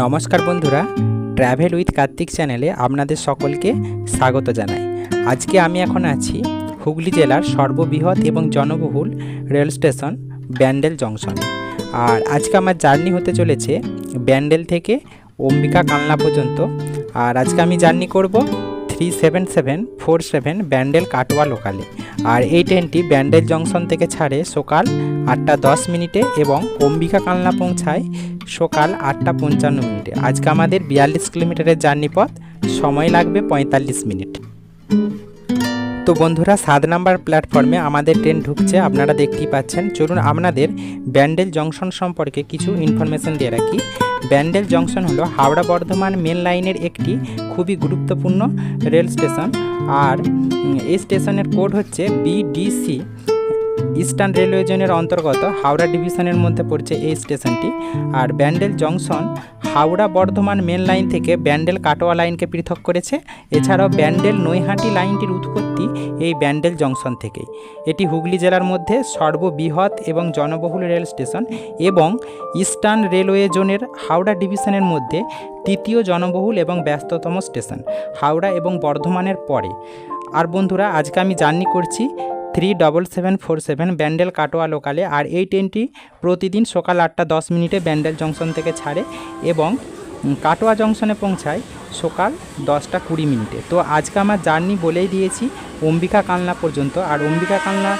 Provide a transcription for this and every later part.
নমস্কার বন্ধুরা, travel with Kartik চ্যানেলে আপনাদের সকলকে স্বাগত জানাই। আজকে আমি এখন আছি হুগলি জেলার সর্ববৃহৎ এবং জনবহুল রেল স্টেশন ব্যান্ডেল জংশনে। আর আজকে আমার জার্নি হতে চলেছে ব্যান্ডেল থেকে অম্বিকা কালনা পর্যন্ত। আর আজকে আমি জার্নি করব 37747 ব্যান্ডেল কাটোয়া লোকালে। আর এই ট্রেনটি ব্যান্ডেল জংশন থেকে ছাড়ে সকাল 8:10 এবং অম্বিকা কালনা পৌঁছায় সকাল 8:55। আজকে আমাদের 42 কিলোমিটারের জার্নি পথ, সময় লাগবে 45 মিনিট। তো বন্ধুরা, 7 নম্বর প্ল্যাটফর্মে আমাদের ট্রেন ঢুকছে, আপনারা দেখতেই পাচ্ছেন। চলুন আপনাদের ব্যান্ডেল জংশন সম্পর্কে কিছু ইনফরমেশন দিয়ে রাখি। ব্যান্ডেল জংশন হলো হাওড়া বর্ধমান মেন লাইনের একটি খুবই গুরুত্বপূর্ণ রেল স্টেশন। আর এই স্টেশনের কোড হচ্ছে BDC। ইস্টার্ন রেলওয়ে জোনের অন্তর্গত হাওড়া ডিভিশনের মধ্যে পড়ছে এই স্টেশনটি। আর Bandel junction Howrah Bardhaman main line থেকে ব্যান্ডেল কাটোয়া লাইনকে পৃথক করেছে। এছাড়াও ব্যান্ডেল নৈহাটি লাইনটির উৎপত্তি এই ব্যান্ডেল জংশন থেকেই। এটি হুগলি জেলার মধ্যে সর্ববৃহৎ এবং জনবহুল রেল স্টেশন এবং ইস্টার্ন রেলওয়ে জোনের হাওড়া ডিভিশনের মধ্যে তৃতীয় জনবহুল এবং ব্যস্ততম স্টেশন, হাওড়া এবং বর্ধমানের পরে। আর বন্ধুরা, আজকে আমি জার্নি করছি 37747 ব্যান্ডেল কাটোয়া লোকালে। আর এই ট্রেনটি প্রতিদিন সকাল 8:10 ব্যান্ডেল জংশন থেকে ছাড়ে এবং কাটোয়া জংশনে পৌঁছায় সকাল 10:20। তো আজকে আমার জার্নি বলেই দিয়েছি অম্বিকা কালনা পর্যন্ত। আর অম্বিকা কালনা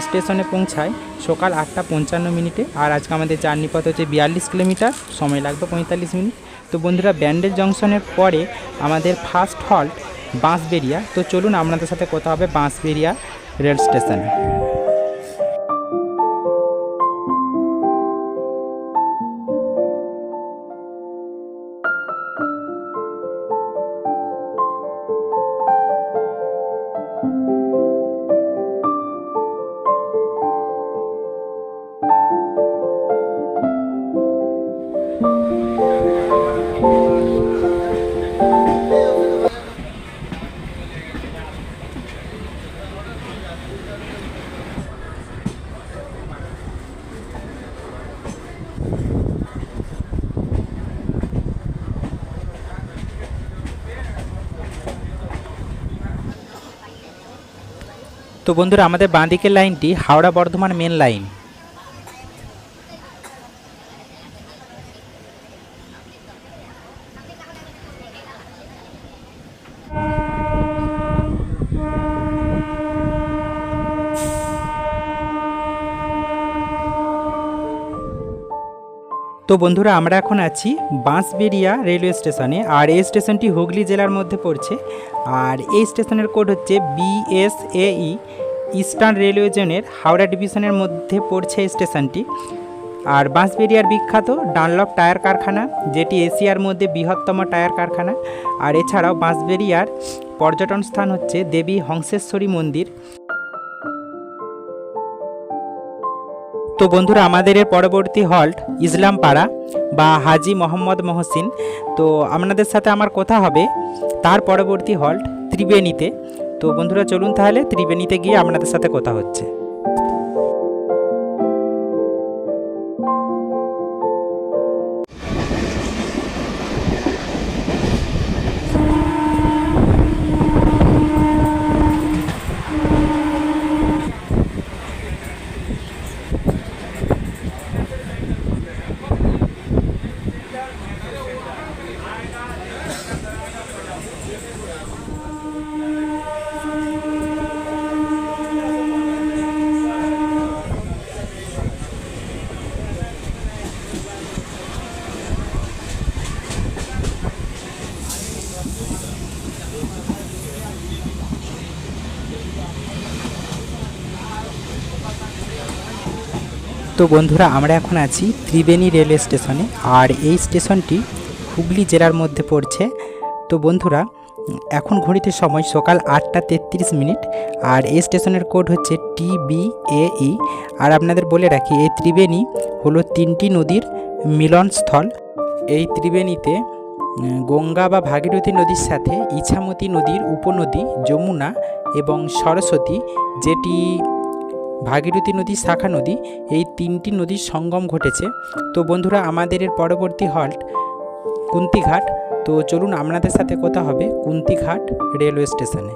স্টেশনে পৌঁছায় সকাল 8:55। আর আজকে আমাদের জার্নি পথ হচ্ছে 42 কিলোমিটার, সময় লাগবে 45 মিনিট। তো বন্ধুরা, ব্যান্ডেল জংশনের পরে আমাদের ফার্স্ট হল্ট বাঁশবেড়িয়া। তো চলুন আপনাদের সাথে কথা হবে বাঁশবেড়িয়া রেল স্টেশন। তো বন্ধুরা, আমাদের বাঁদিকের লাইনটি হাওড়া বর্ধমান মেন লাইন। তো বন্ধুরা, আমরা এখন আছি বাঁশবেড়িয়া রেলওয়ে স্টেশনে। আর এই স্টেশনটি হুগলি জেলার মধ্যে পড়ছে। আর এই স্টেশনের কোড হচ্ছে BSAE। ইস্টার্ন রেলওয়ে জোনের হাওড়া ডিভিশনের মধ্যে পড়ছে এই স্টেশনটি। আর বাঁশবেড়িয়ার বিখ্যাত ডানলপ টায়ার কারখানা, যেটি এশিয়ার মধ্যে বৃহত্তম টায়ার কারখানা। আর এছাড়াও বাঁশবেড়িয়ার পর্যটন স্থান হচ্ছে দেবী হংসেশ্বরী মন্দির। তো বন্ধুরা, আমাদের এর পরবর্তী হল্ট ইসলামপাড়া বা হাজি মোহাম্মদ মহসিন। তো আপনাদের সাথে আমার কথা হবে তার পরবর্তী হল্ট ত্রিবেণীতে। তো বন্ধুরা, চলুন তাহলে ত্রিবেণীতে গিয়ে আপনাদের সাথে কথা হচ্ছে। তো বন্ধুরা, আমরা এখন আছি ত্রিবেণী রেলওয়ে স্টেশনে। আর এই স্টেশনটি হুগলি জেলার মধ্যে পড়ছে। তো বন্ধুরা, এখন ঘড়িতে সময় সকাল 8:33। আর এই স্টেশনের কোড হচ্ছে TBAE। আর আপনাদের বলে রাখি, এই ত্রিবেণী হলো 3টি নদীর মিলনস্থল। এই ত্রিবেণীতে গঙ্গা বা ভাগীরথী নদীর সাথে ইছামতি নদীর উপনদী যমুনা এবং সরস্বতী, যেটি ভাগীরথী নদী, শাখা নদী, এই তিনটি নদীর সঙ্গম ঘটেছে। তো বন্ধুরা, আমাদের এর পরবর্তী হল্ট কুন্তিঘাট। তো চলুন আপনাদের সাথে কথা হবে কুন্তিঘাট রেলওয়ে স্টেশনে।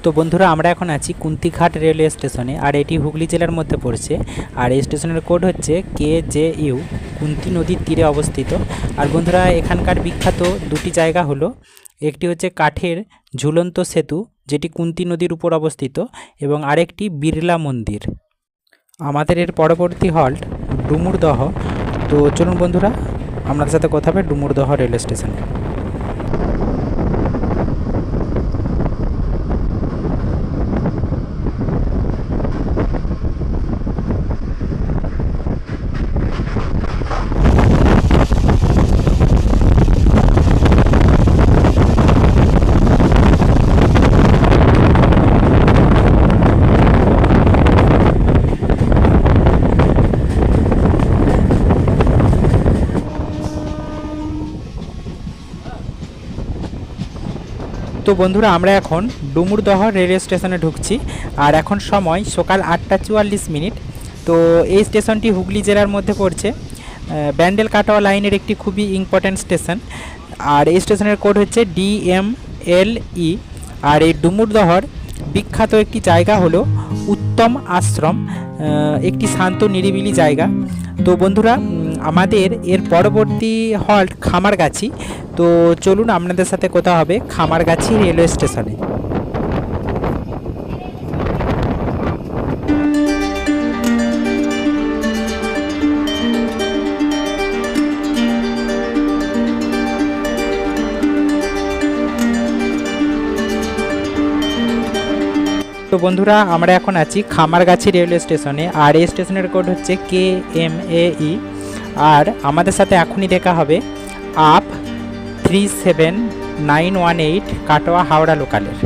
তো বন্ধুরা, আমরা এখন আছি কুন্তিঘাট রেলওয়ে স্টেশনে, আর এটি হুগলি জেলার মধ্যে পড়ছে। আর এই স্টেশনের কোড হচ্ছে KJU। কুন্তি নদীর তীরে অবস্থিত। আর বন্ধুরা, এখানকার বিখ্যাত দুটি জায়গা হলো, একটি হচ্ছে কাঠের ঝুলন্ত সেতু, যেটি কুন্তি নদীর উপর অবস্থিত, এবং আরেকটি বিড়লা মন্দির। আমাদের এর পরবর্তী হল্ট ডুমুরদহ। তো চলুন বন্ধুরা, আপনাদের সাথে কথা হবে ডুমুরদহ রেলওয়ে স্টেশনে। তো বন্ধুরা, আমরা এখন ডুমুরদহ রেলওয়ে স্টেশনে ঢুকছি। আর এখন সময় সকাল 8:44। তো এই স্টেশনটি হুগলি জেলার মধ্যে পড়ছে। ব্যান্ডেল কাটোয়া লাইনের একটি খুবই ইম্পর্ট্যান্ট স্টেশন। আর এই স্টেশনের কোড হচ্ছে DMLE। আর এই ডুমুরদহর বিখ্যাত একটি জায়গা হলো উত্তম আশ্রম, একটি শান্ত নিরিবিলি জায়গা। তো বন্ধুরা, আমাদের এর পরবর্তী হল্ট খামারগাছি। তো চলুন আপনাদের সাথে কথা হবে খামারগাছি রেলওয়ে স্টেশনে। তো বন্ধুরা, আমরা এখন আছি খামারগাছি রেলওয়ে স্টেশনে। আর এই স্টেশনের কোড হচ্ছে KMAE। আর আমাদের সাথে এখনই দেখা হবে আপ 37918 কাটোয়া হাওড়া লোকালের।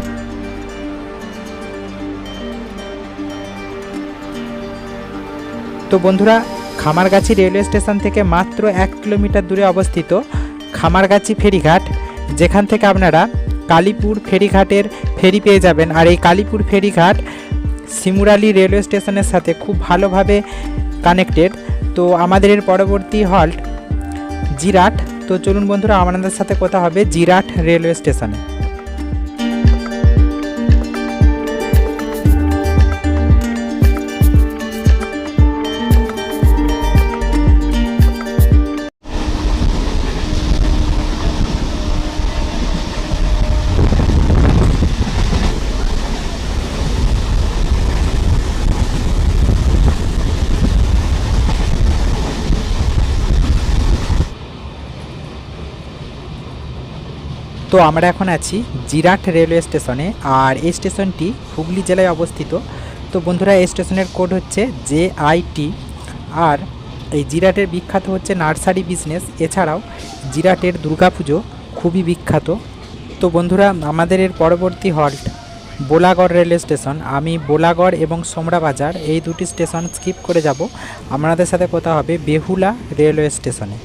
তো বন্ধুরা, খামারগাছি রেলওয়ে স্টেশন থেকে মাত্র 1 কিলোমিটার দূরে অবস্থিত খামারগাছি ফেরিঘাট, যেখান থেকে আপনারা কালীপুর ফেরিঘাটের ফেরি পেয়ে যাবেন। আর এই কালীপুর ফেরিঘাট শিমুরালী রেলওয়ে স্টেশনের সাথে খুব ভালোভাবে কানেক্টেড। তো আমাদের এর পরবর্তী হল্ট জিরাট। তো চলুন বন্ধুরা, আমাদের সাথে কথা হবে জিরাট রেলওয়ে স্টেশনে। তো আমরা এখন আছি জিরাট রেলওয়ে স্টেশনে। আর এই স্টেশনটি হুগলি জেলায় অবস্থিত। তো বন্ধুরা, এই স্টেশনের কোড হচ্ছে JIT। আর এই জিরাটের বিখ্যাত হচ্ছে নার্সারি বিজনেস। এছাড়াও জিরাটের দুর্গাপুজো খুবই বিখ্যাত। তো বন্ধুরা, আমাদের এর পরবর্তী হল্ট বোলাগড় রেলওয়ে স্টেশন। আমি বোলাগড় এবং সোমরা বাজার এই দুটি স্টেশন স্কিপ করে যাব। আপনাদের সাথে কথা হবে বেহুলা রেলওয়ে স্টেশনে।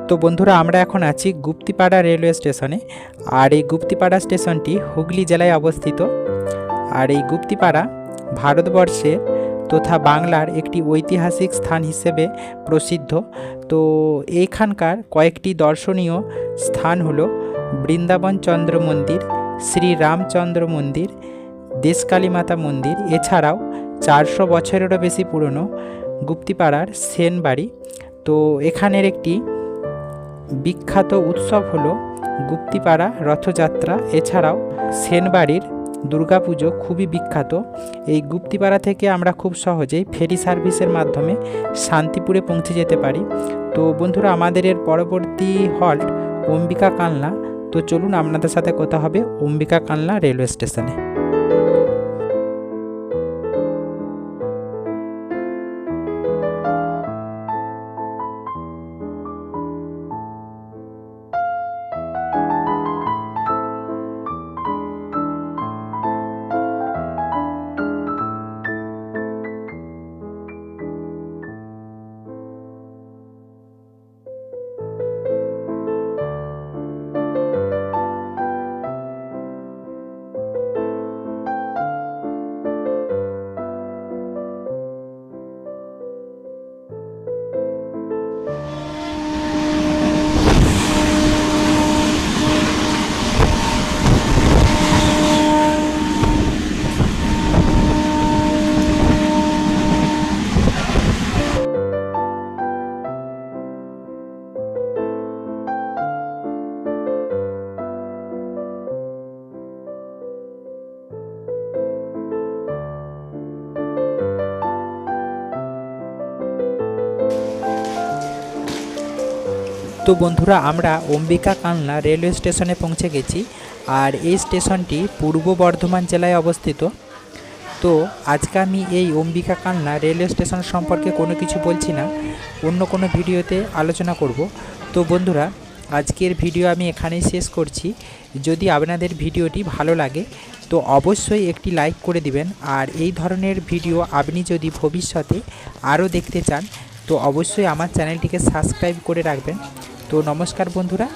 তো বন্ধুরা, আমরা এখন আছি গুপ্তিপাড়া রেলওয়ে স্টেশনে। আর এই গুপ্তিপাড়া স্টেশনটি হুগলি জেলায় অবস্থিত। আর এই গুপ্তিপাড়া ভারতবর্ষের তথা বাংলার একটি ঐতিহাসিক স্থান হিসেবে প্রসিদ্ধ। তো এইখানকার কয়েকটি দর্শনীয় স্থান হলো বৃন্দাবন চন্দ্র মন্দির, শ্রী রামচন্দ্র মন্দির, দেশকালী মাতা মন্দির, এছাড়াও 400 বছরেরও বেশি পুরনো গুপ্তিপাড়ার সেনবাড়ি। তো এখানের একটি বিখ্যাত উৎসব হলো গুপ্তিপাড়া রথযাত্রা। এছাড়াও সেনবাড়ির দুর্গাপুজো খুবই বিখ্যাত। এই গুপ্তিপাড়া থেকে আমরা খুব সহজেই ফেরি সার্ভিসের মাধ্যমে শান্তিপুরে পৌঁছে যেতে পারি। তো বন্ধুরা, আমাদের এর পরবর্তী হল্ট অম্বিকা কালনা। তো চলুন আপনাদের সাথে কথা হবে অম্বিকা কালনা রেলওয়ে স্টেশনে। তো বন্ধুরা, আমরা অম্বিকা কালনা রেলওয়ে স্টেশনে পৌঁছে গেছি। আর এই স্টেশনটি পূর্ব বর্ধমান জেলায় অবস্থিত। তো আজকে আমি এই অম্বিকা কালনা রেলওয়ে স্টেশন সম্পর্কে কোনো কিছু বলছি না, অন্য কোনো ভিডিওতে আলোচনা করব। তো বন্ধুরা, আজকের ভিডিও আমি এখানেই শেষ করছি। যদি আপনাদের ভিডিওটি ভালো লাগে তো অবশ্যই একটি লাইক করে দিবেন। আর এই ধরনের ভিডিও আপনি যদি ভবিষ্যতে আরও দেখতে চান তো অবশ্যই আমার চ্যানেলটিকে সাবস্ক্রাইব করে রাখবেন। তো নমস্কার বন্ধুরা,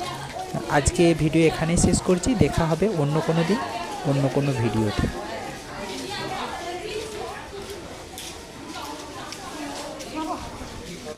আজকে ভিডিও এখানেই শেষ করছি। দেখা হবে অন্য কোনো দিন অন্য কোনো ভিডিওতে।